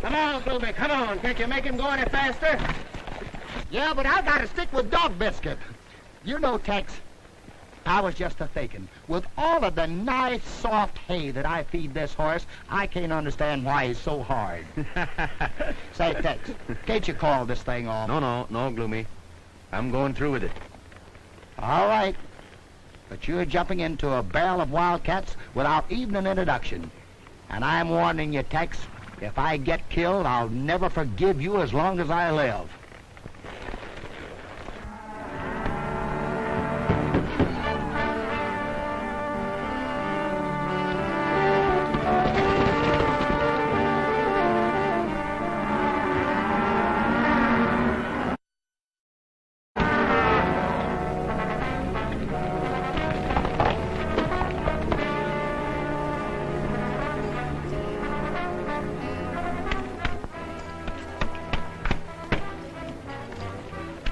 Come on, Gloomy, come on. Can't you make him go any faster? Yeah, but I gotta stick with Dog Biscuit. You know, Tex, I was just a-thinking. With all of the nice, soft hay that I feed this horse, I can't understand why he's so hard. Say, Tex, can't you call this thing off? No, Gloomy. I'm going through with it. All right. But you're jumping into a barrel of wildcats without even an introduction. And I'm warning you, Tex, if I get killed, I'll never forgive you as long as I live.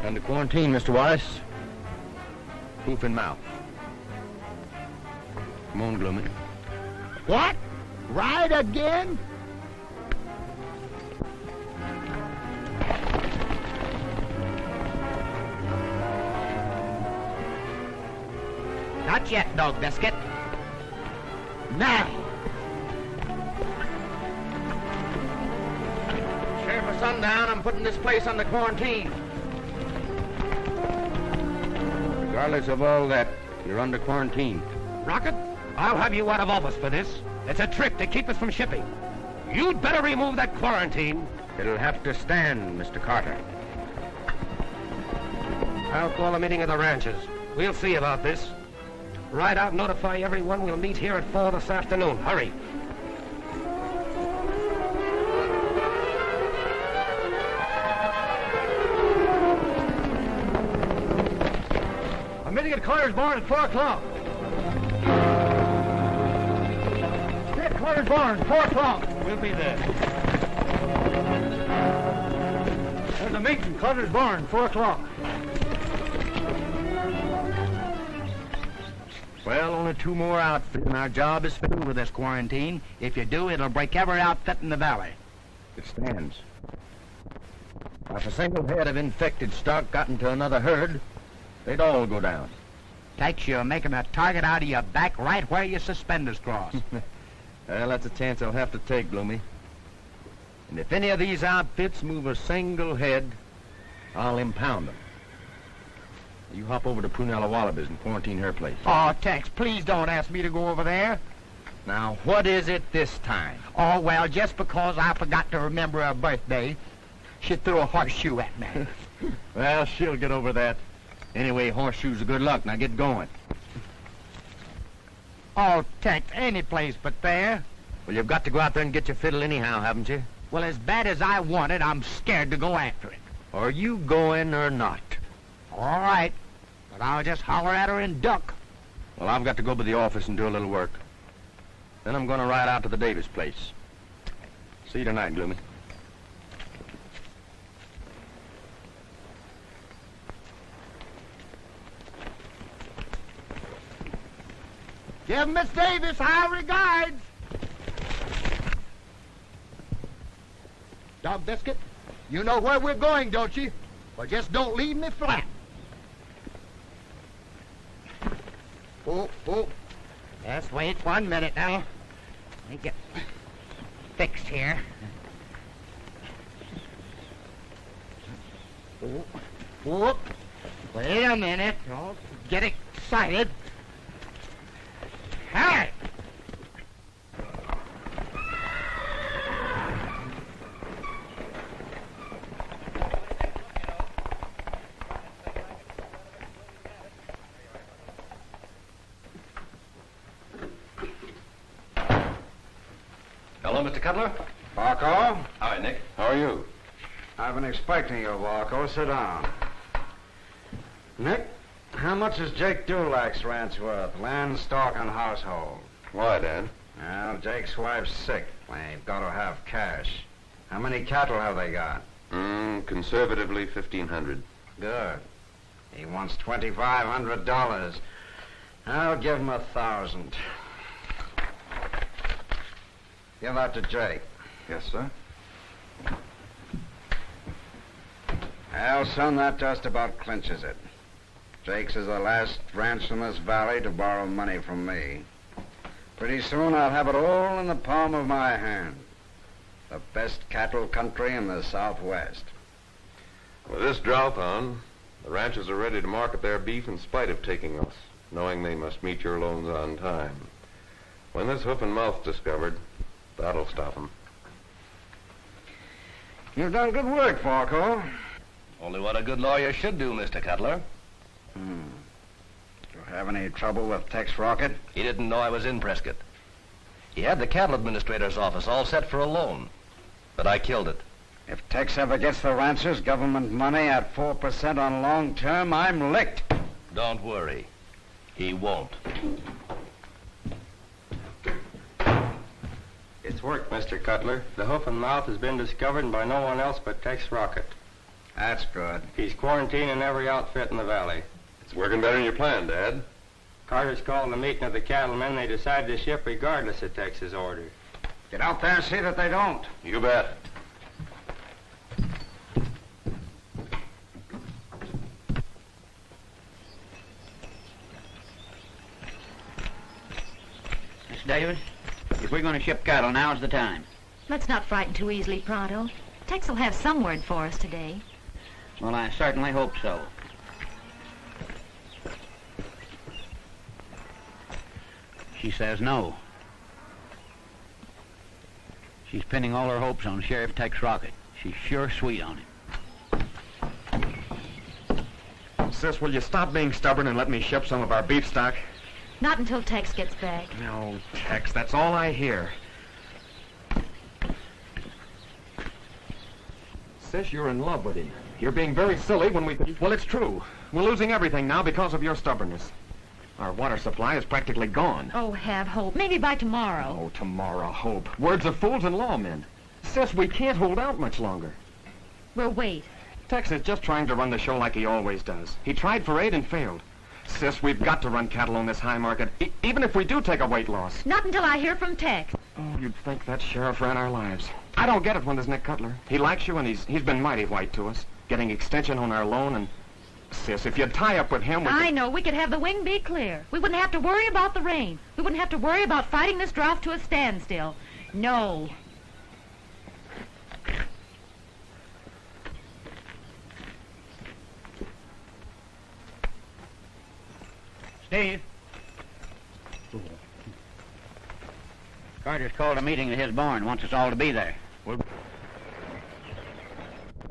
Under quarantine, Mr. Wallace. Hoof and mouth. Come on, Gloomy. What? Ride again? Not yet, Dog Biscuit. Now. Sheriff of Sundown, I'm putting this place under quarantine. Regardless of all that, you're under quarantine. Rocket, I'll have you out of office for this. It's a trick to keep us from shipping. You'd better remove that quarantine. It'll have to stand, Mr. Carter. I'll call a meeting of the ranchers. We'll see about this. Ride out and notify everyone we'll meet here at 4 this afternoon. Hurry. I'm meeting at Carter's barn at 4 o'clock. At Carter's barn, 4 o'clock. We'll be there. There's a meeting at Carter's barn, 4 o'clock. Well, only 2 more outfits, and our job is through with this quarantine. If you do, it'll break every outfit in the valley. It stands. If a single head of infected stock got into another herd, they'd all go down. Tex, you're making a target out of your back right where your suspenders cross. Well, that's a chance I'll have to take, Gloomy. And if any of these outfits move a single head, I'll impound them. You hop over to Prunella Wallabies and quarantine her place. Oh, Tex, please don't ask me to go over there. Now, what is it this time? Oh, well, just because I forgot to remember her birthday, she threw a horseshoe at me. Well, she'll get over that. Anyway, horseshoes are good luck. Now get going. Oh, Tex, any place but there. Well, you've got to go out there and get your fiddle anyhow, haven't you? Well, as bad as I want it, I'm scared to go after it. Are you going or not? All right, but I'll just holler at her and duck. Well, I've got to go to the office and do a little work. Then I'm going to ride out to the Davis place. See you tonight, Gloomy. Give Miss Davis our regards. Dog Biscuit, you know where we're going, don't you? Well, just don't leave me flat. Oh. Just wait 1 minute now. Let me get fixed here. Oh. Wait a minute. Don't get excited. All right. Hello, Mr. Cutler. Barco? Hi, Nick. How are you? I've been expecting you, Barco. Sit down. Nick, how much is Jake Dulac's ranch worth? Land, stock, and household. Why, Dad? Well, Jake's wife's sick. They've got to have cash. How many cattle have they got? Conservatively, 1,500. Good. He wants $2,500. I'll give him 1,000. Give that to Jake. Yes, sir. Well, son, that just about clinches it. Jake's is the last ranch in this valley to borrow money from me. Pretty soon I'll have it all in the palm of my hand. The best cattle country in the Southwest. With this drought on, the ranchers are ready to market their beef in spite of taking us, knowing they must meet your loans on time. When this hoof and mouth's discovered, that'll stop them. You've done good work, Falco. Only what a good lawyer should do, Mr. Cutler. Do you have any trouble with Tex Rocket? He didn't know I was in Prescott. He had the cattle administrator's office all set for a loan, but I killed it. If Tex ever gets the ranchers government money at 4% on long term, I'm licked. Don't worry. He won't. It's worked, Mr. Cutler. The hoof and mouth has been discovered by no one else but Tex Rocket. That's good. He's quarantining every outfit in the valley. It's working better than you planned, Dad. Carter's called the meeting of the cattlemen. They decided to ship regardless of Tex's order. Get out there and see that they don't. You bet. Miss Davis, if we're going to ship cattle, now's the time. Let's not frighten too easily, Pronto. Tex will have some word for us today. Well, I certainly hope so. She says no. She's pinning all her hopes on Sheriff Tex Rocket. She's sure sweet on him. Sis, will you stop being stubborn and let me ship some of our beef stock? Not until Tex gets back. No, Tex, that's all I hear. Sis, you're in love with him. You're being very silly when we... Well, it's true. We're losing everything now because of your stubbornness. Our water supply is practically gone. Oh, have hope. Maybe by tomorrow. Oh, tomorrow, hope. Words of fools and lawmen. Sis, we can't hold out much longer. We'll wait. Tex is just trying to run the show like he always does. He tried for 8 and failed. Sis, we've got to run cattle on this high market, even if we do take a weight loss. Not until I hear from Tex. Oh, you'd think that sheriff ran our lives. I don't get it when there's Nick Cutler. He likes you, and he's been mighty white to us, getting extension on our loan, and... Sis, if you'd tie up with him... I know. We could have the wing be clear. We wouldn't have to worry about the rain. We wouldn't have to worry about fighting this drought to a standstill. No. Steve. Carter's called a meeting at his barn. Wants us all to be there.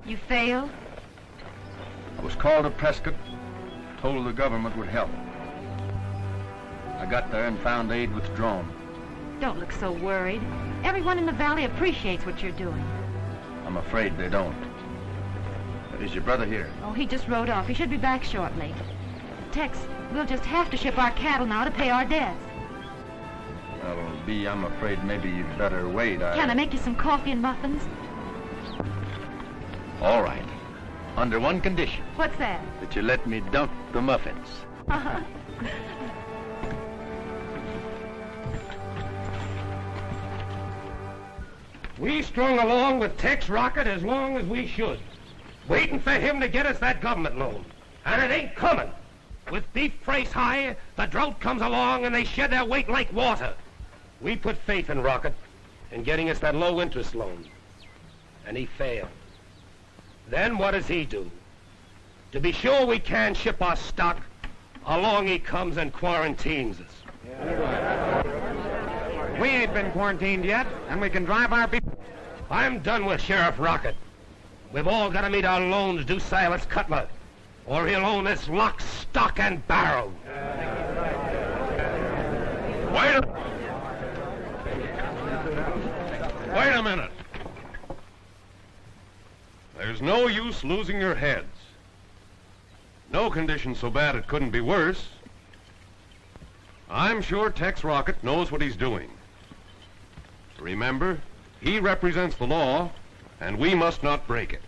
You failed? I was called to Prescott, told the government would help. I got there and found aid withdrawn. Don't look so worried. Everyone in the valley appreciates what you're doing. I'm afraid they don't. Is your brother here? Oh, he just rode off. He should be back shortly. Tex, we'll just have to ship our cattle now to pay our debts. Well, B, I'm afraid maybe you'd better wait. Can I make you some coffee and muffins? All right. Under one condition. What's that? That you let me dunk the muffins. We strung along with Tex Rocket as long as we should, waiting for him to get us that government loan. And it ain't coming. With beef price high, the drought comes along and they shed their weight like water. We put faith in Rocket in getting us that low-interest loan. And he failed. Then what does he do? To be sure we can ship our stock, along he comes and quarantines us. We ain't been quarantined yet, and we can drive our beef. I'm done with Sheriff Rocket. We've all got to meet our loans due Silas Cutler, or he'll own this lock, stock, and barrel. Wait a minute. There's no use losing your heads. No condition so bad it couldn't be worse. I'm sure Tex Rocket knows what he's doing. Remember, he represents the law, and we must not break it.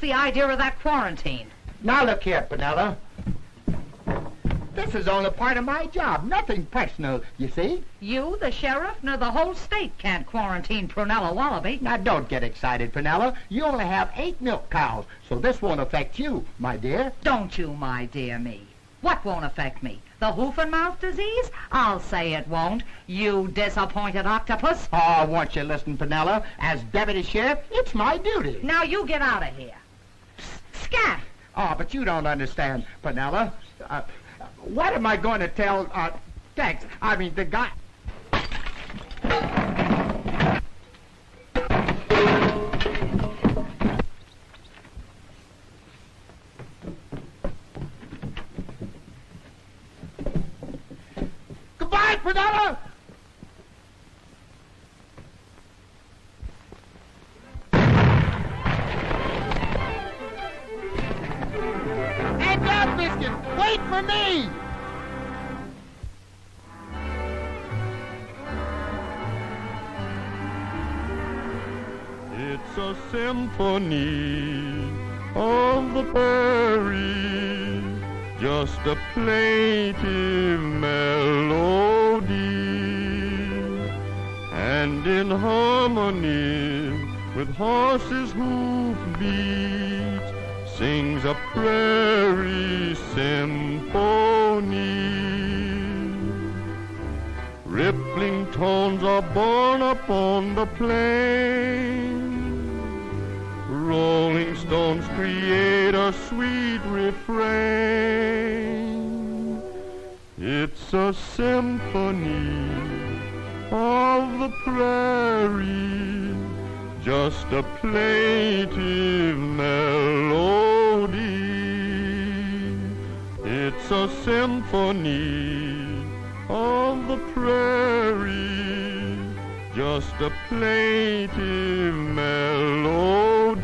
the idea of that quarantine? Now look here, Penella. This is only part of my job, nothing personal, you see? You, the sheriff, nor the whole state can't quarantine Prunella Wallaby. Now don't get excited, Penella. You only have 8 milk cows, so this won't affect you, my dear. Don't you, my dear me. What won't affect me? The hoof and mouth disease? I'll say it won't, you disappointed octopus. Oh, won't you listen, Penella? As deputy sheriff, it's my duty. Now you get out of here. Scat! Oh, but you don't understand, Penella. What am I going to tell, Tex? I mean, the guy... Goodbye, Penella! Hey, Dog Biscuit, wait for me! It's a symphony of the prairie, just a plaintive melody, and in harmony with horses' hoof beats sings a prairie symphony. Rippling tones are born upon the plain. Rolling stones create a sweet refrain. It's a symphony of the prairie, just a plaintive melody. It's a symphony of the prairie, just a plaintive melody,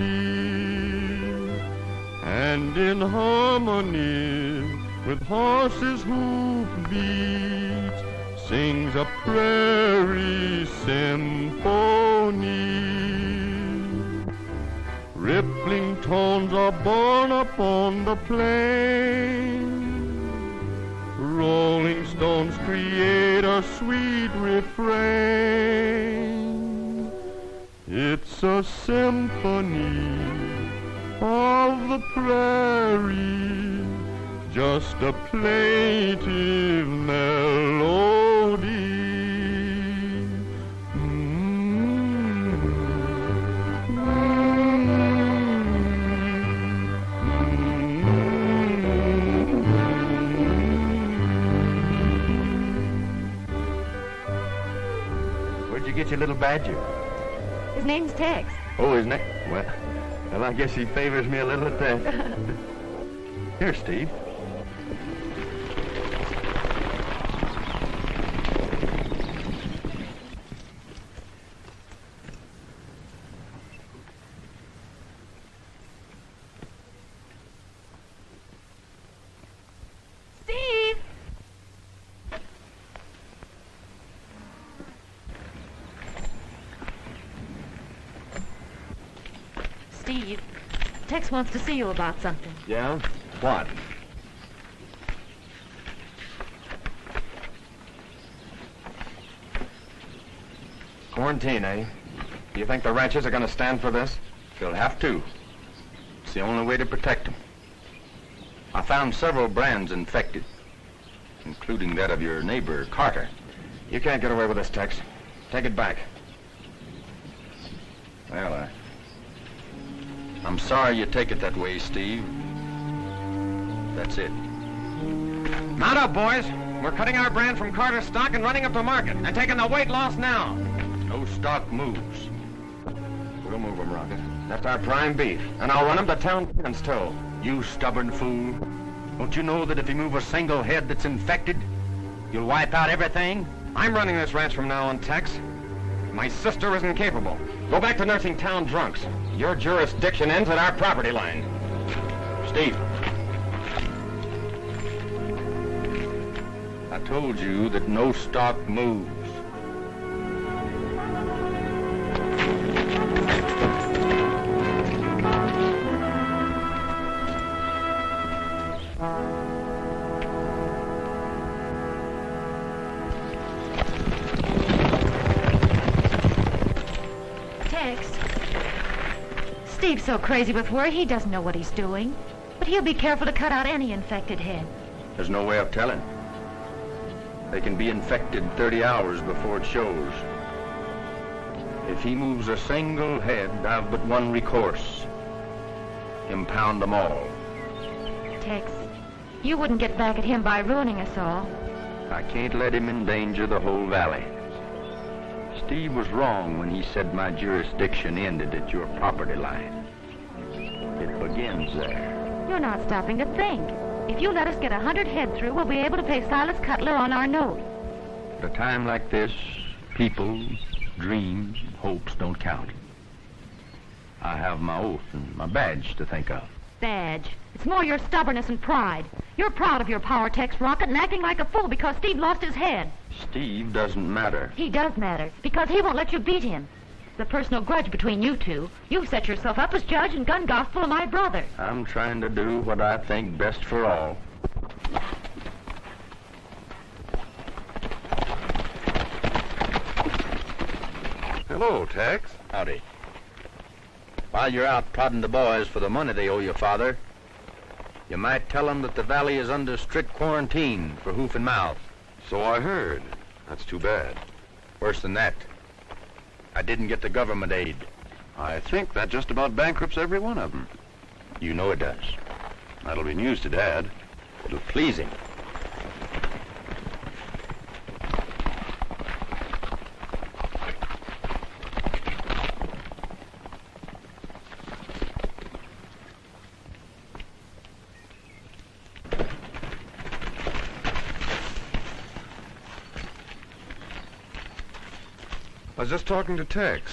and in harmony with horses' hoof beats sings a prairie symphony. Rippling tones are born upon the plain. Rolling stones create a sweet refrain. It's a symphony of the prairie, just a plaintive melody. Get your little badger. His name's Tex. Oh, his name? Well, I guess he favors me a little at that. Here, Steve. Steve! Steve, Tex wants to see you about something. Yeah? What? Quarantine, eh? Do you think the ranchers are going to stand for this? They'll have to. It's the only way to protect them. I found several brands infected, including that of your neighbor, Carter. You can't get away with this, Tex. Take it back. Well, I'm sorry you take it that way, Steve. That's it. Mount up, boys. We're cutting our brand from Carter's stock and running up to market and taking the weight loss now. No stock moves. We'll move them, Rocket. That's our prime beef, and I'll run them to town fence toe. You stubborn fool. Don't you know that if you move a single head that's infected, you'll wipe out everything? I'm running this ranch from now on, Tex. My sister isn't capable. Go back to nursing town drunks. Your jurisdiction ends at our property line. Steve. I told you that no stock moves. Tex. Steve's so crazy with worry, he doesn't know what he's doing. But he'll be careful to cut out any infected head. There's no way of telling. They can be infected 30 hours before it shows. If he moves a single head, I've but one recourse. Impound them all. Tex, you wouldn't get back at him by ruining us all. I can't let him endanger the whole valley. Steve was wrong when he said my jurisdiction ended at your property line. It begins there. You're not stopping to think. If you let us get 100 head through, we'll be able to pay Silas Cutler on our note. At a time like this, people, dreams, hopes don't count. I have my oath and my badge to think of. Badge. It's more your stubbornness and pride. You're proud of your power, Tex Rocket, and acting like a fool because Steve lost his head. Steve doesn't matter. He does matter, because he won't let you beat him. The personal grudge between you two. You've set yourself up as judge and gun gospel of my brother. I'm trying to do what I think best for all. Hello, Tex. Howdy. While you're out prodding the boys for the money they owe your father, you might tell them that the valley is under strict quarantine for hoof and mouth. So I heard. That's too bad. Worse than that, I didn't get the government aid. I think that just about bankrupts every one of them. You know it does. That'll be news to Dad. It'll please him. I was just talking to Tex.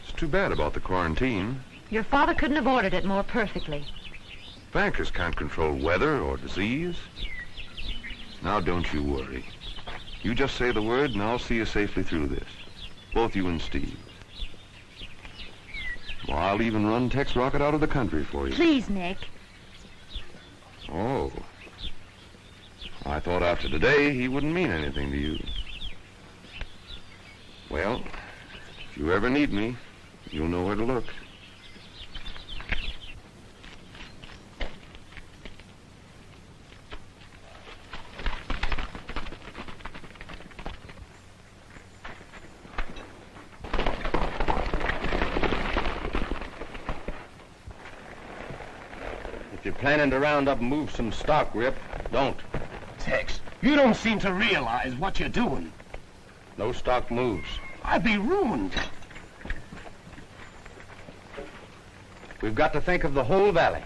It's too bad about the quarantine. Your father couldn't have ordered it more perfectly. Bankers can't control weather or disease. Now don't you worry. You just say the word and I'll see you safely through this. Both you and Steve. Well, I'll even run Tex Rocket out of the country for you. Please, Nick. Oh. I thought after today he wouldn't mean anything to you. Well, if you ever need me, you'll know where to look. If you're planning to round up and move some stock, Rip, don't. Tex, you don't seem to realize what you're doing. No stock moves. I'd be ruined. We've got to think of the whole valley.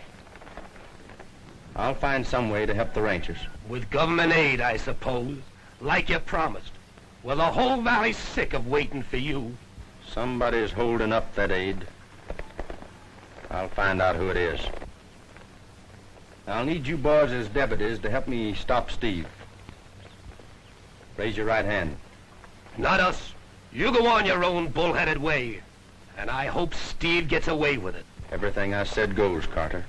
I'll find some way to help the ranchers. With government aid, I suppose, like you promised. Well, the whole valley's sick of waiting for you. Somebody's holding up that aid. I'll find out who it is. I'll need you boys as deputies to help me stop Steve. Raise your right hand. Not us. You go on your own bullheaded way. And I hope Steve gets away with it. Everything I said goes, Carter.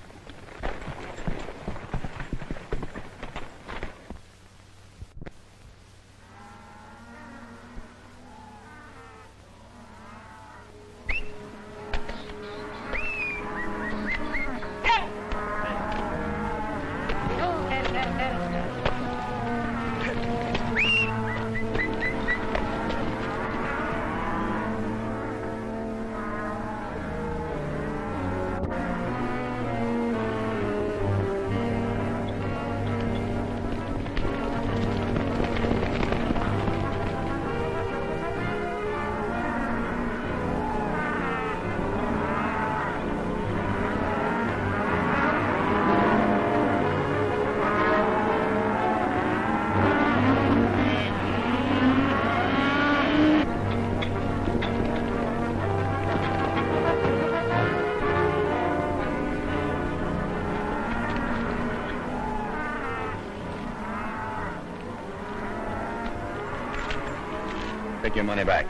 Take your money back.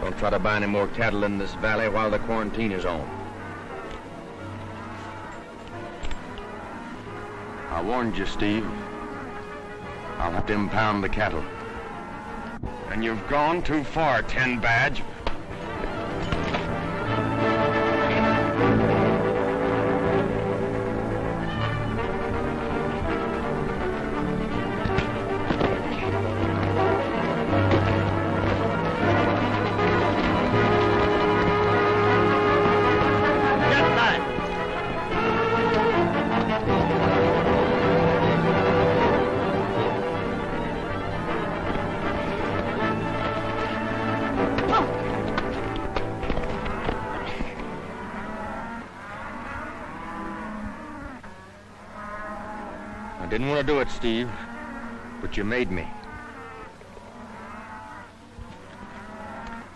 Don't try to buy any more cattle in this valley while the quarantine is on. I warned you, Steve. I'll have to impound the cattle. And you've gone too far, 10 Badge. I didn't want to do it, Steve, but you made me.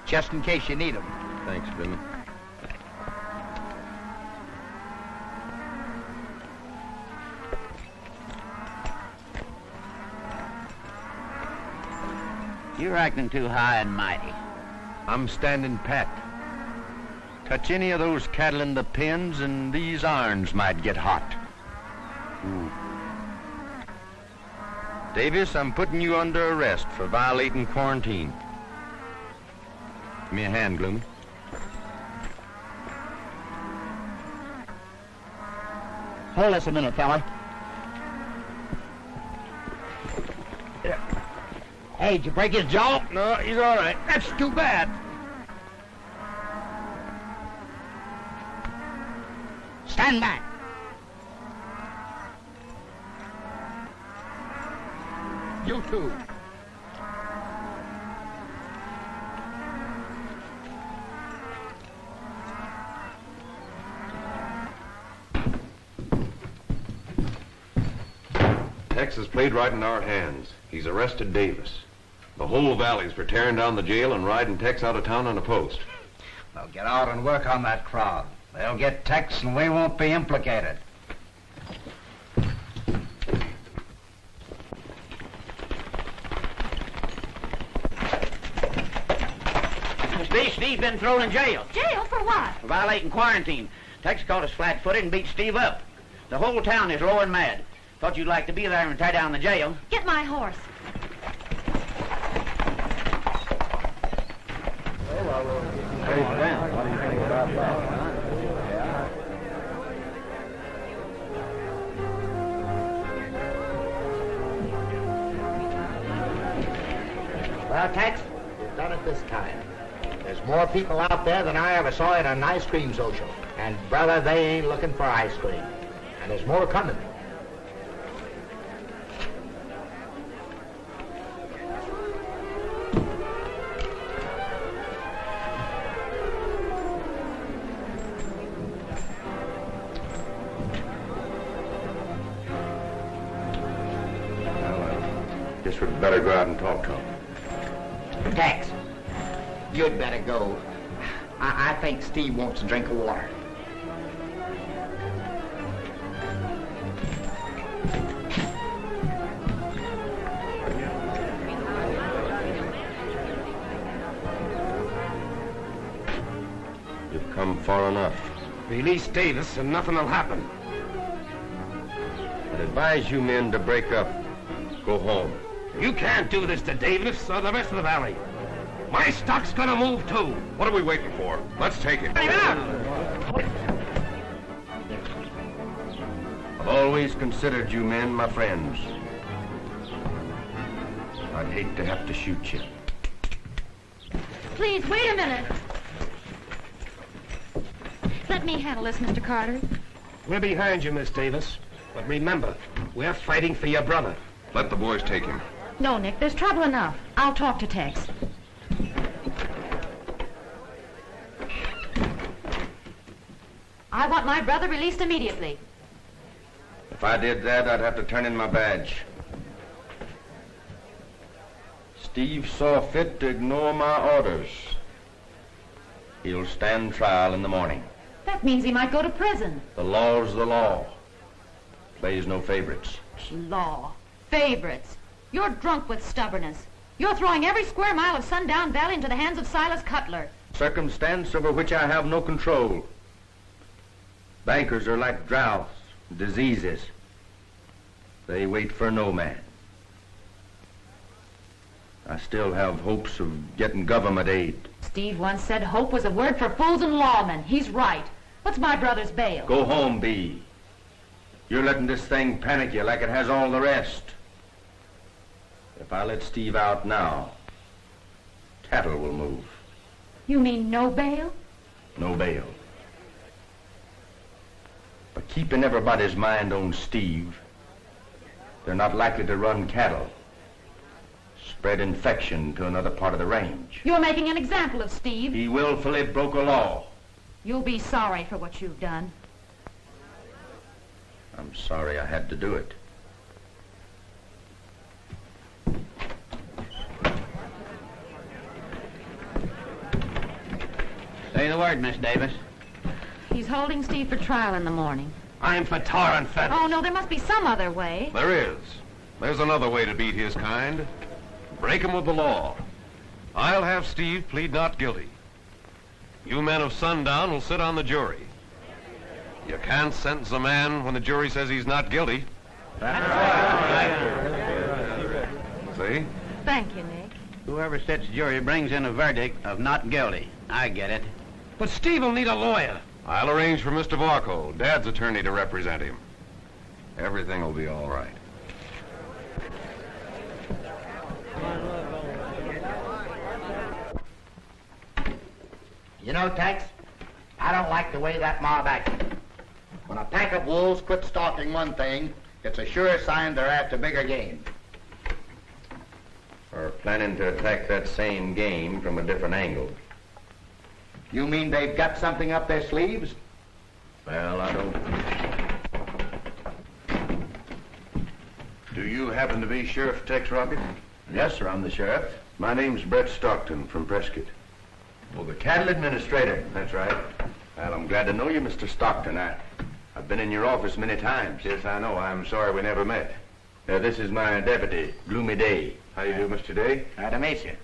Just in case you need them. Thanks, Billy. You're acting too high and mighty. I'm standing pat. Touch any of those cattle in the pens and these irons might get hot. Davis, I'm putting you under arrest for violating quarantine. Give me a hand, Gloomy. Hold this a minute, fella. Hey, did you break his jaw? No, he's all right. That's too bad. Stand back. You too. Tex has played right in our hands. He's arrested Davis. The whole valley's for tearing down the jail and riding Tex out of town on a post. Well, get out and work on that crowd. They'll get Tex and we won't be implicated. Steve's been thrown in jail. Jail for what? For violating quarantine. Tex caught us flat-footed and beat Steve up. The whole town is low and mad. Thought you'd like to be there and tie down the jail. Get my horse. Well, Tex, you've done it this time. There's more people out there than I ever saw at an ice cream social. And, brother, they ain't looking for ice cream. And there's more coming. Guess we'd better go out and talk to him. Tex, you'd better go. I think Steve wants a drink of water. You've come far enough. Release Davis and nothing will happen. I'd advise you men to break up. Go home. You can't do this to Davis or the rest of the valley. My stock's gonna move too. What are we waiting for? Let's take it. I've I've always considered you men my friends. I'd hate to have to shoot you. Please, wait a minute. Let me handle this, Mr. Carter. We're behind you, Miss Davis. But remember, we're fighting for your brother. Let the boys take him. No, Nick, there's trouble enough. I'll talk to Tex. I want my brother released immediately. If I did that, I'd have to turn in my badge. Steve saw fit to ignore my orders. He'll stand trial in the morning. That means he might go to prison. The law's the law. Plays no favorites. Law. Favorites. You're drunk with stubbornness. You're throwing every square mile of Sundown Valley into the hands of Silas Cutler. Circumstance over which I have no control. Bankers are like droughts, diseases. They wait for no man. I still have hopes of getting government aid. Steve once said hope was a word for fools and lawmen. He's right. What's my brother's bail? Go home, Bee. You're letting this thing panic you like it has all the rest. If I let Steve out now, cattle will move. You mean no bail? No bail. But keeping everybody's mind on Steve, they're not likely to run cattle, spread infection to another part of the range. You're making an example of Steve. He willfully broke a law. You'll be sorry for what you've done. I'm sorry I had to do it. Say the word, Miss Davis. He's holding Steve for trial in the morning. I'm for tar and feathers. Oh, no, there must be some other way. There is. There's another way to beat his kind. Break him with the law. I'll have Steve plead not guilty. You men of Sundown will sit on the jury. You can't sentence a man when the jury says he's not guilty. That's right. See? Thank you, Nick. Whoever sits jury brings in a verdict of not guilty. I get it. But Steve will need a lawyer. I'll arrange for Mr. Varco, Dad's attorney, to represent him. Everything will be all right. You know, Tex, I don't like the way that mob acted. When a pack of wolves quit stalking one thing, it's a sure sign they're after bigger game. Or planning to attack that same game from a different angle. You mean they've got something up their sleeves? Well, I don't... Do you happen to be Sheriff Tex Rocket? Yes, sir, I'm the sheriff. My name's Brett Stockton from Prescott. Well, the cattle administrator. That's right. Well, I'm glad to know you, Mr. Stockton. I've been in your office many times. Yes, I know. I'm sorry we never met. This is my deputy, Gloomy Day. How you do, Mr. Day? Glad to meet you.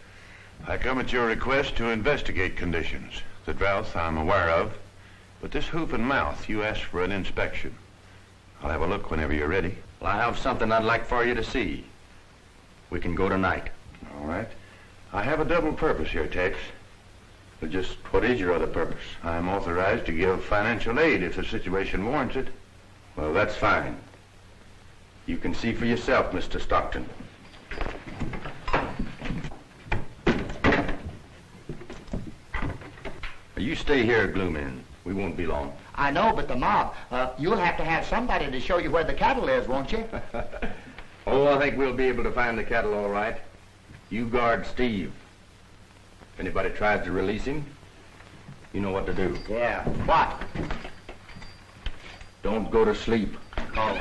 I come at your request to investigate conditions. The drought I'm aware of, but this hoof and mouth, you asked for an inspection. I'll have a look whenever you're ready. Well, I have something I'd like for you to see. We can go tonight. All right. I have a double purpose here, Tex. But just what is your other purpose? I'm authorized to give financial aid if the situation warrants it. Well, that's fine. You can see for yourself, Mr. Stockton. You stay here, Glooming. We won't be long. I know, but the mob, you'll have to have somebody to show you where the cattle is, won't you? Oh, I think we'll be able to find the cattle all right. You guard Steve. If anybody tries to release him, you know what to do. Yeah. What? Don't go to sleep. Oh.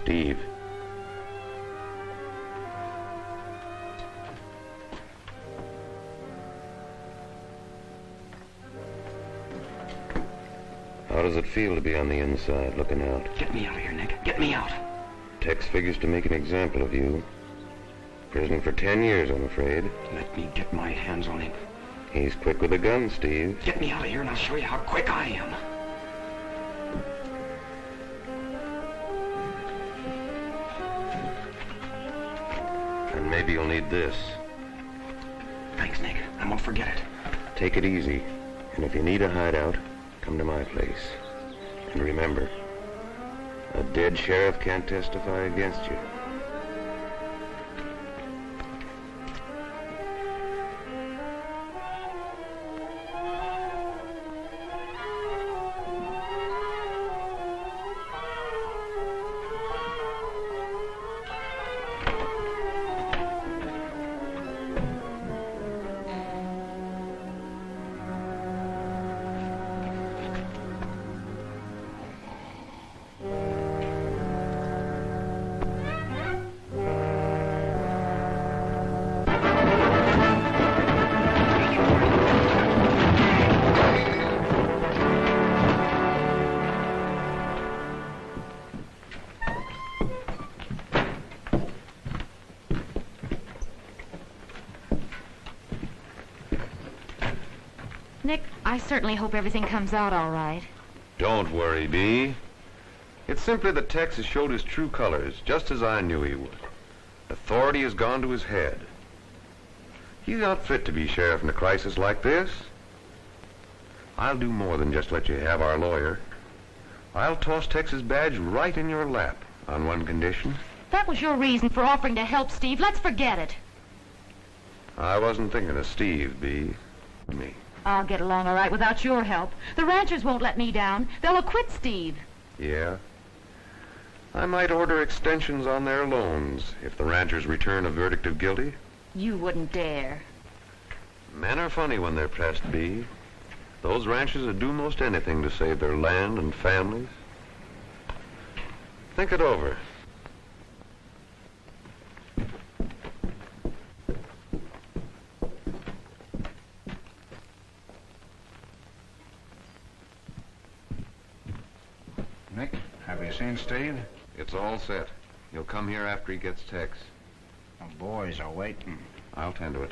Steve. How does it feel to be on the inside, looking out? Get me out of here, Nick. Get me out. Tex figures to make an example of you. Prison for 10 years, I'm afraid. Let me get my hands on him. He's quick with a gun, Steve. Get me out of here and I'll show you how quick I am. And maybe you'll need this. Thanks, Nick. I won't forget it. Take it easy. And if you need a hideout, come to my place. And remember, a dead sheriff can't testify against you. I certainly hope everything comes out all right. Don't worry, Bee. It's simply that Tex has showed his true colors, just as I knew he would. Authority has gone to his head. He's not fit to be sheriff in a crisis like this. I'll do more than just let you have our lawyer. I'll toss Tex's badge right in your lap on one condition. That was your reason for offering to help Steve. Let's forget it. I wasn't thinking of Steve, Bee. Me. I'll get along all right without your help. The ranchers won't let me down. They'll acquit Steve. Yeah? I might order extensions on their loans if the ranchers return a verdict of guilty. You wouldn't dare. Men are funny when they're pressed, Bee. Those ranchers would do most anything to save their land and families. Think it over. Nick, have you seen Steve? It's all set. He'll come here after he gets Tex. The boys are waiting. I'll tend to it.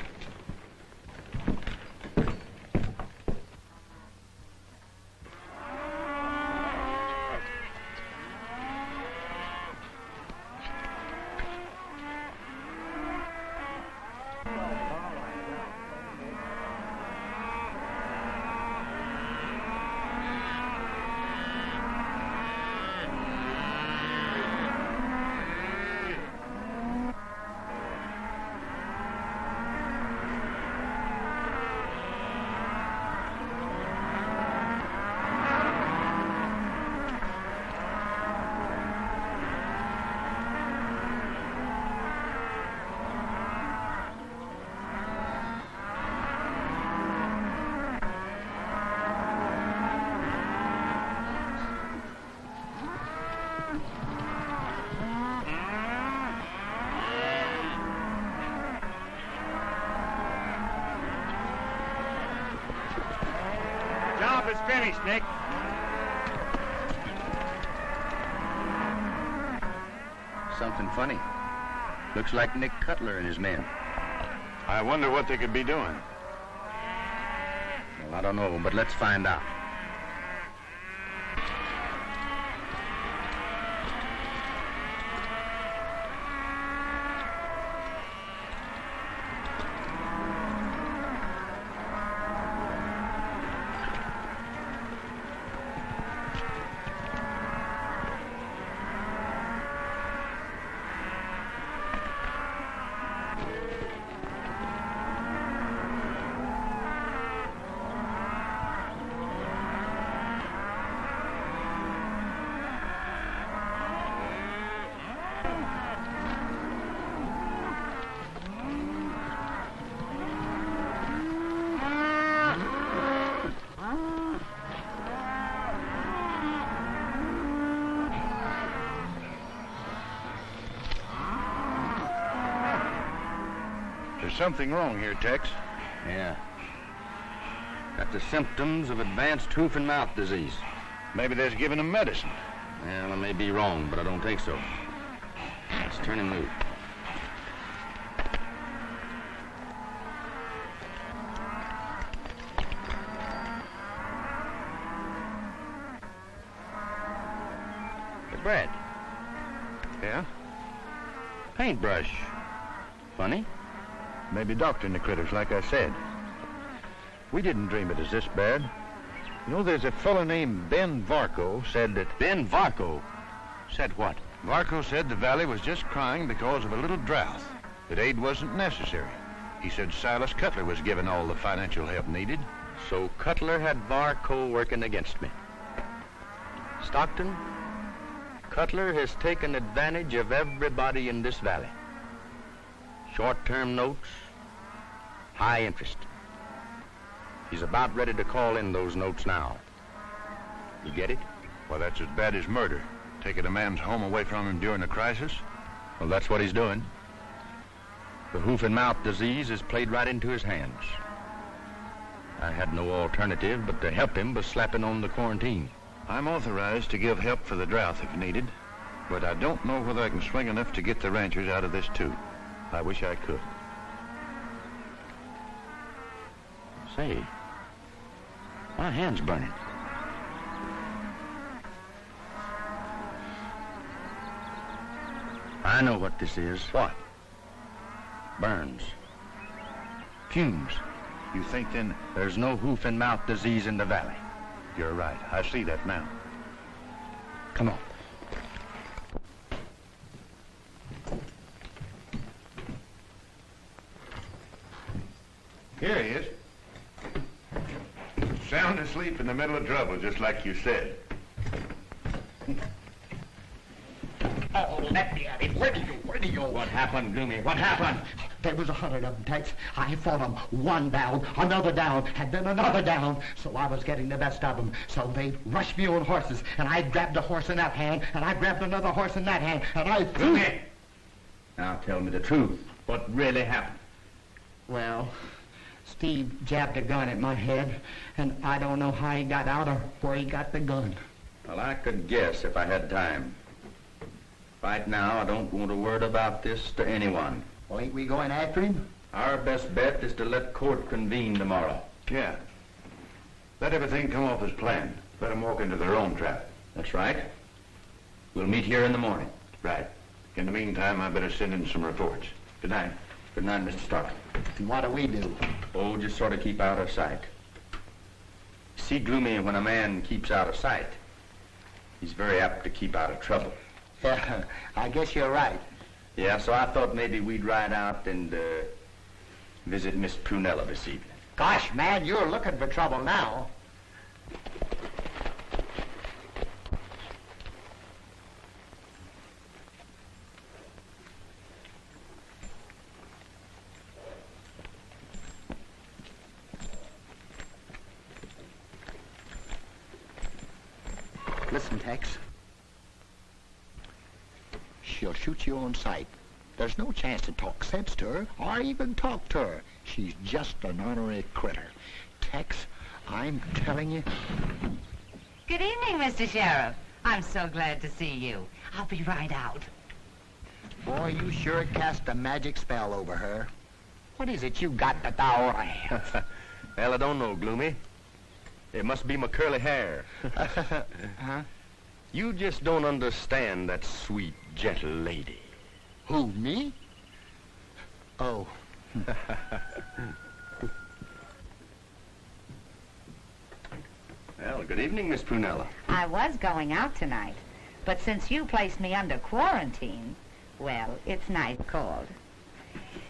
Job is finished, Nick. Something funny. Looks like Nick Cutler and his men. I wonder what they could be doing. Well, I don't know, but let's find out. There's something wrong here, Tex. Yeah. Got the symptoms of advanced hoof and mouth disease. Maybe they're giving him medicine. Well, I may be wrong, but I don't think so. Let's turn him loose. Hey, Brad. Yeah? Paintbrush. Funny. Maybe doctoring the critters, like I said. We didn't dream it as this bad. You know, there's a fellow named Ben Varco said that... Ben Varco? Said what? Varco said the valley was just crying because of a little drought, that aid wasn't necessary. He said Silas Cutler was given all the financial help needed. So Cutler had Varco working against me. Stockton, Cutler has taken advantage of everybody in this valley. Short-term notes, high interest. He's about ready to call in those notes now. You get it? Well, that's as bad as murder. Taking a man's home away from him during a crisis. Well, that's what he's doing. The hoof and mouth disease has played right into his hands. I had no alternative but to help him by slapping on the quarantine. I'm authorized to give help for the drought if needed, but I don't know whether I can swing enough to get the ranchers out of this, too. I wish I could. Say, My hand's burning. I know what this is. What? Burns. Fumes. You think then? There's no hoof and mouth disease in the valley. You're right. I see that now. Come on. Here he is. Sound asleep in the middle of trouble, just like you said. Oh, let me at him. Where do you? What happened, Gloomy? What happened? There was 100 of them, Tex. I fought them. One down, another down, and then another down. So I was getting the best of them. So they rushed me on horses, and I grabbed a horse in that hand, and I grabbed another horse in that hand, and I threw it. Now tell me the truth. What really happened? Well, Steve jabbed a gun at my head, and I don't know how he got out or where he got the gun. Well, I could guess if I had time. Right now, I don't want a word about this to anyone. Well, ain't we going after him? Our best bet is to let court convene tomorrow. Yeah. Let everything come off as planned. Let them walk into their own trap. That's right. We'll meet here in the morning. Right. In the meantime, I better send in some reports. Good night. Good night, Mr. Stark. And what do we do? Oh, just sort of keep out of sight. See, Gloomy, when a man keeps out of sight, he's very apt to keep out of trouble. Yeah, I guess you're right. Yeah, so I thought maybe we'd ride out and visit Miss Prunella this evening. Gosh, man, you're looking for trouble now. Listen, Tex. She'll shoot you on sight. There's no chance to talk sense to her or even talk to her. She's just an ornery critter. Tex, I'm telling you. Good evening, Mr. Sheriff. I'm so glad to see you. I'll be right out. Boy, you sure cast a magic spell over her. What is it you got that thou have? Well, I don't know, Gloomy. It must be my curly hair. Huh? You just don't understand that sweet, gentle lady. Who, me? Oh. Well, good evening, Miss Prunella. I was going out tonight, but since you placed me under quarantine, well, it's nice called.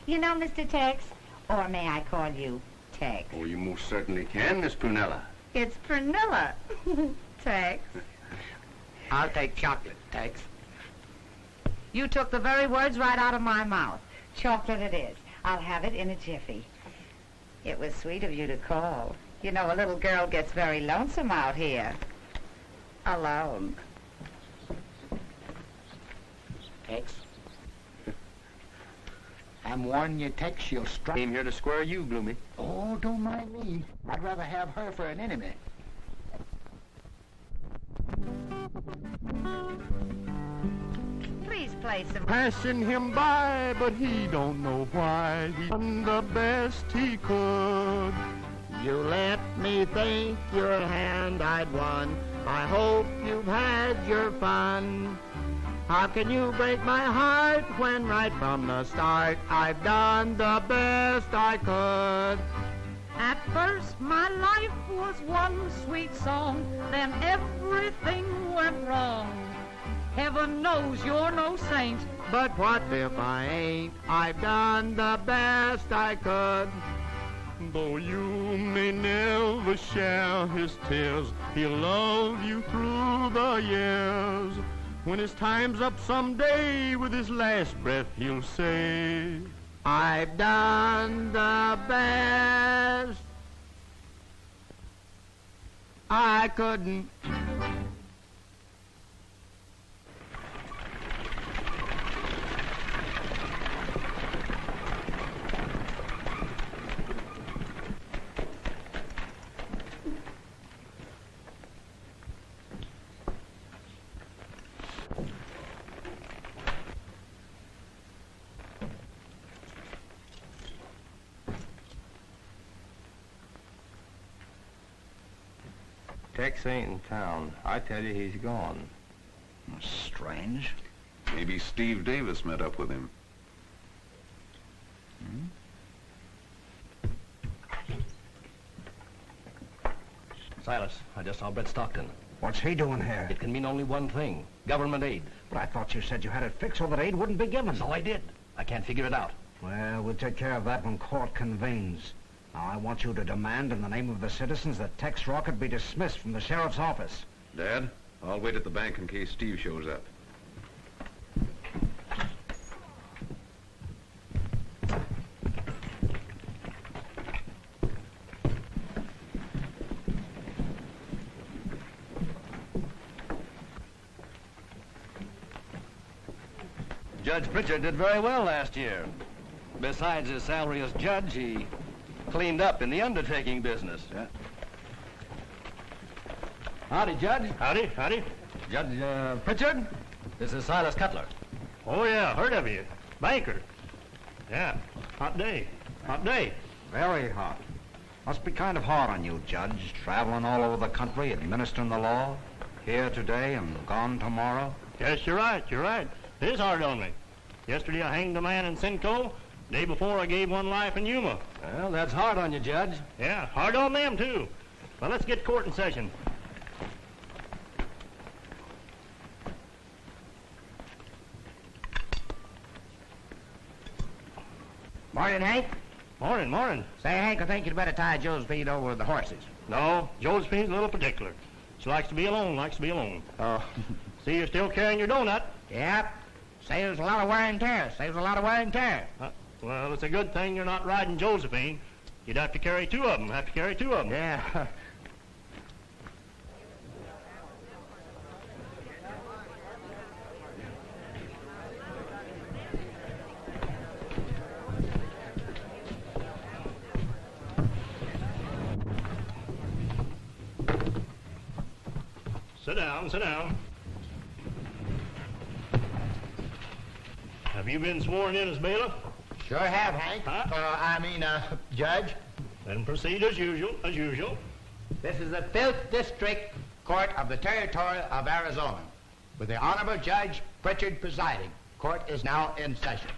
You know, Mr. Tex, or may I call you Tex? Oh, you most certainly can, Miss Prunella. It's Prunella. Tex. I'll take chocolate, Tex. You took the very words right out of my mouth. Chocolate it is. I'll have it in a jiffy. It was sweet of you to call. You know, a little girl gets very lonesome out here. Alone. Tex. I'm warning you, Tex, she'll strike. Came here to square you, Gloomy. Oh, don't mind me. I'd rather have her for an enemy. Please play some... Passing him by, but he don't know why. He done the best he could. You let me think your hand I'd won. I hope you've had your fun. How can you break my heart when right from the start I've done the best I could? At first my life was one sweet song, then everything went wrong. Heaven knows you're no saint, But what if I ain't? I've done the best I could. Though you may never share his tears, he'll love you through the years. When his time's up someday, with his last breath, he'll say, I've done the best I couldn't. Tex ain't in town. I tell you, he's gone. Strange. Maybe Steve Davis met up with him. Silas, I just saw Brett Stockton. What's he doing here? It can mean only one thing. Government aid. But I thought you said you had it fixed so that aid wouldn't be given. So I did. I can't figure it out. Well, we'll take care of that when court convenes. Now, I want you to demand in the name of the citizens that Tex Rocket be dismissed from the sheriff's office. Dad, I'll wait at the bank in case Steve shows up. Judge Pritchard did very well last year. Besides his salary as judge, he cleaned up in the undertaking business. Yeah. Howdy, Judge. Howdy, howdy. Judge Pritchard, this is Silas Cutler. Oh, yeah, heard of you. Banker. Yeah, hot day. Hot day. Very hot. Must be kind of hard on you, Judge, traveling all over the country, administering the law. Here today and gone tomorrow. Yes, you're right, you're right. It is hard on me. Yesterday I hanged a man in Simcoe. Day before I gave one life in Yuma. Well, that's hard on you, Judge. Yeah, hard on them, too. Well, let's get court in session. Morning, Hank. Morning, morning. Say, Hank, I think you'd better tie Josephine over with the horses. No, Josephine's a little particular. She likes to be alone, likes to be alone. Oh. See, you're still carrying your donut. Yep. Saves a lot of wear and tear. Saves a lot of wear and tear. Well, it's a good thing you're not riding Josephine. You'd have to carry two of them. Yeah. Sit down, sit down. Have you been sworn in as bailiff? Sure have, Hank. Judge. Then proceed as usual, as usual. This is the 5th District Court of the Territory of Arizona, with the Honorable Judge Pritchard presiding. Court is now in session.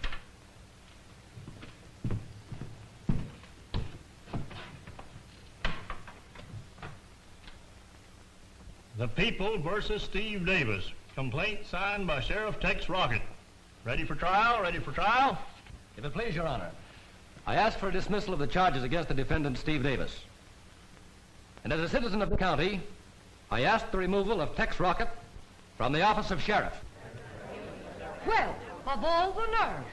The People versus Steve Davis. Complaint signed by Sheriff Tex Rocket. Ready for trial? Ready for trial? If it please, Your Honor, I ask for a dismissal of the charges against the defendant, Steve Davis. And as a citizen of the county, I ask the removal of Tex Rocket from the office of sheriff. Well, of all the nerve.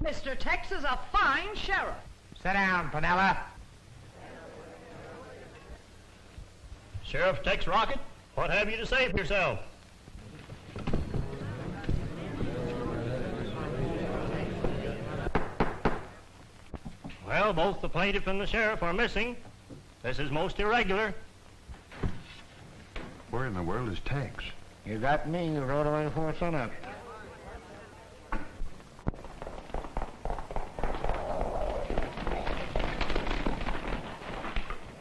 Mr. Tex is a fine sheriff. Sit down, Panella. Sheriff Tex Rocket, what have you to say for yourself? Well, both the plaintiff and the sheriff are missing. This is most irregular. Where in the world is Tex? You got me. You rode away before sunup.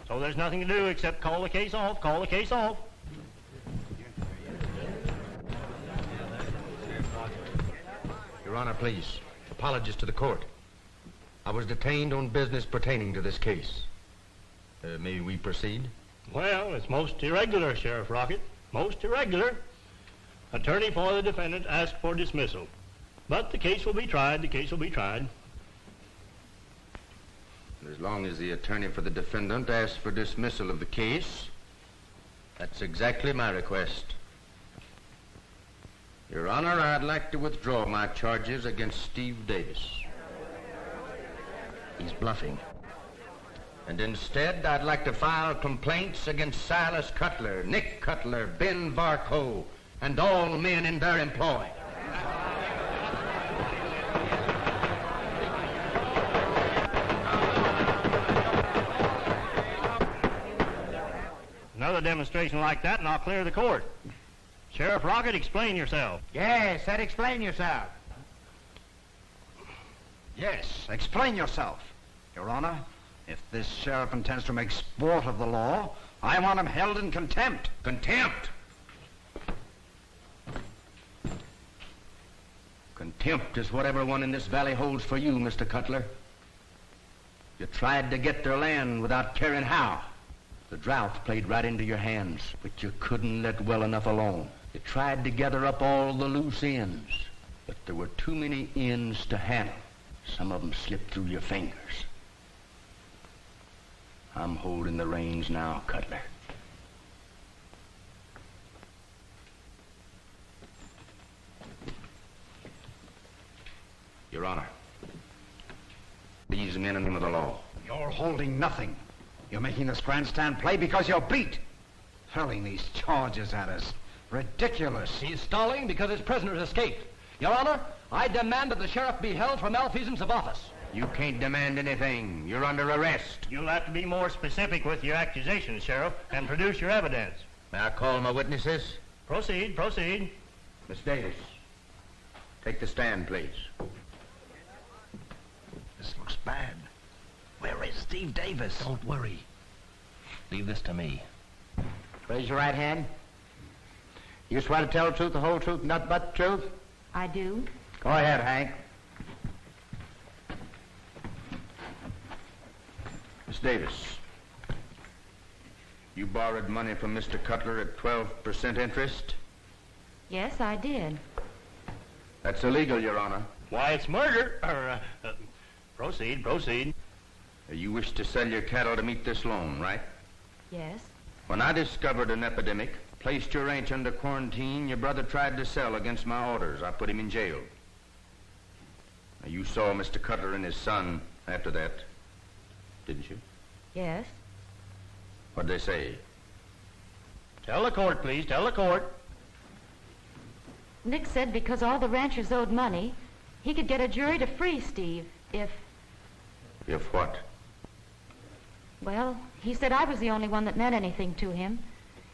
So there's nothing to do except call the case off, call the case off. Your Honor, please. Apologies to the court. I was detained on business pertaining to this case. May we proceed? Well, it's most irregular, Sheriff Rocket. Most irregular. Attorney for the defendant asked for dismissal. But the case will be tried, the case will be tried. As long as the attorney for the defendant asks for dismissal of the case, that's exactly my request. Your Honor, I'd like to withdraw my charges against Steve Davis. He's bluffing. And instead, I'd like to file complaints against Silas Cutler, Nick Cutler, Ben Varco, and all men in their employ. Another demonstration like that and I'll clear the court. Sheriff Rocket, explain yourself. Yes, said explain yourself. Yes, explain yourself. Your Honor, if this sheriff intends to make sport of the law, I want him held in contempt. Contempt? Contempt is what everyone in this valley holds for you, Mr. Cutler. You tried to get their land without caring how. The drought played right into your hands, but you couldn't let well enough alone. You tried to gather up all the loose ends, but there were too many ends to handle. Some of them slipped through your fingers. I'm holding the reins now, Cutler. Your Honor, these men in the name of the law. You're holding nothing. You're making this grandstand play because you're beat. Throwing these charges at us. Ridiculous. He's stalling because his prisoners escaped. Your Honor, I demand that the sheriff be held for malfeasance of office. You can't demand anything. You're under arrest. You'll have to be more specific with your accusations, Sheriff, and produce your evidence. May I call my witnesses? Proceed, proceed. Miss Davis, take the stand, please. This looks bad. Where is Steve Davis? Don't worry. Leave this to me. Raise your right hand. You swear to tell the truth, the whole truth, nothing but the truth? I do. Go ahead, Hank. Miss Davis, you borrowed money from Mr. Cutler at 12% interest? Yes, I did. That's illegal, Your Honor. Why, it's murder. Proceed, proceed. You wish to sell your cattle to meet this loan, right? Yes. When I discovered an epidemic, placed your ranch under quarantine, your brother tried to sell against my orders. I put him in jail. Now, you saw Mr. Cutler and his son after that, didn't you? Yes. What'd they say? Tell the court, please. Tell the court. Nick said because all the ranchers owed money, he could get a jury to free Steve if... If what? Well, he said I was the only one that meant anything to him.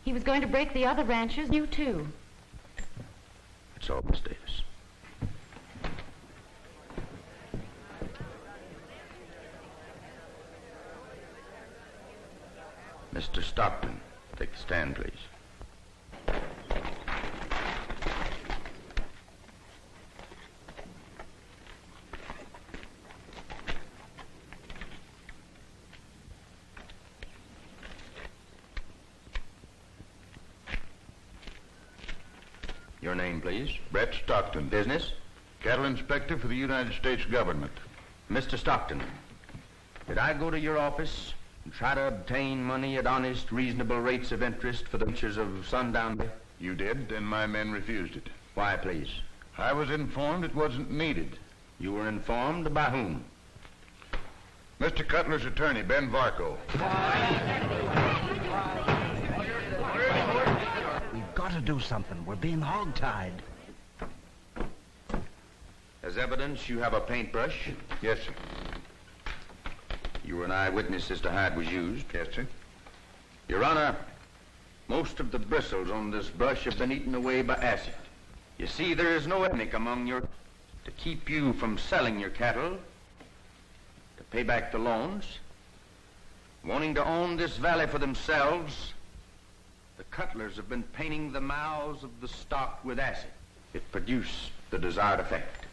He was going to break the other ranchers, you too. That's all, Miss Davis. Mr. Stockton, take the stand, please. Your name, please. Brett Stockton. Business? Cattle inspector for the United States government. Mr. Stockton, did I go to your office and try to obtain money at honest, reasonable rates of interest for the ranchers of Sundown? You did, and my men refused it. Why, please? I was informed it wasn't needed. You were informed by whom? Mr. Cutler's attorney, Ben Varco. We've got to do something. We're being hogtied. As evidence, you have a paintbrush? Yes, sir. You were an eyewitness as to how it was used? Yes, sir. Your Honor, most of the bristles on this brush have been eaten away by acid. You see, there is no ethnic among your... to keep you from selling your cattle, to pay back the loans, wanting to own this valley for themselves. The Cutlers have been painting the mouths of the stock with acid. It produced the desired effect.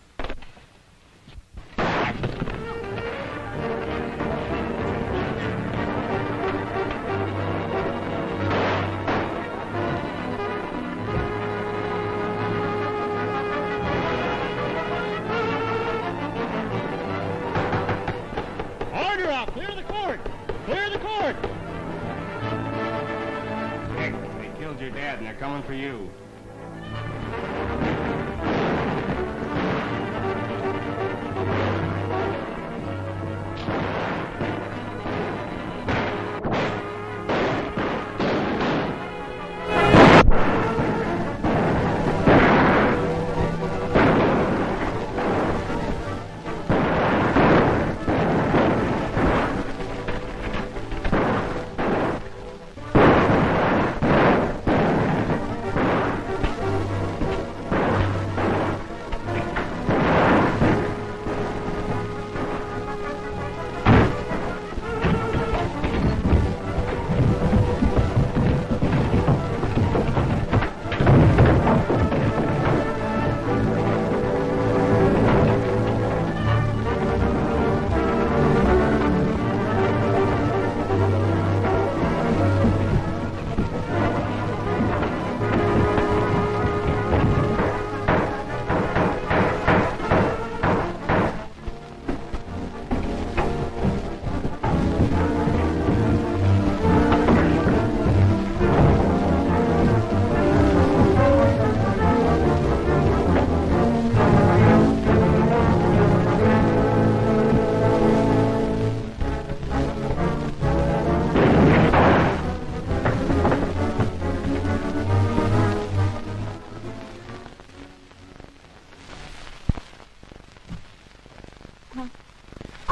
Order out! Clear the court! Clear the court! Nick, they killed your dad and they're coming for you.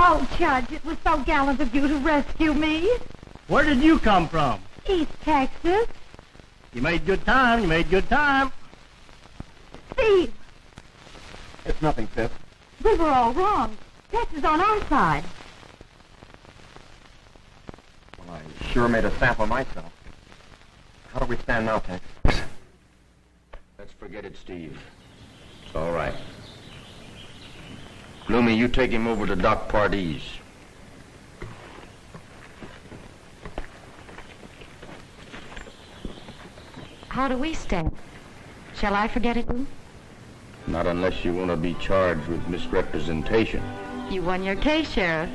Oh, Judge, it was so gallant of you to rescue me. Where did you come from? East Texas. You made good time. You made good time. Steve, It's nothing, Fifth. we were all wrong. Tex is on our side. Well, I sure made a sample myself. How do we stand now, Tex? Let's forget it, Steve. It's all right. Bloomy, you take him over to Doc Pardee's. How do we stand? Shall I forget it, Lou? Not unless you want to be charged with misrepresentation. You won your case, Sheriff.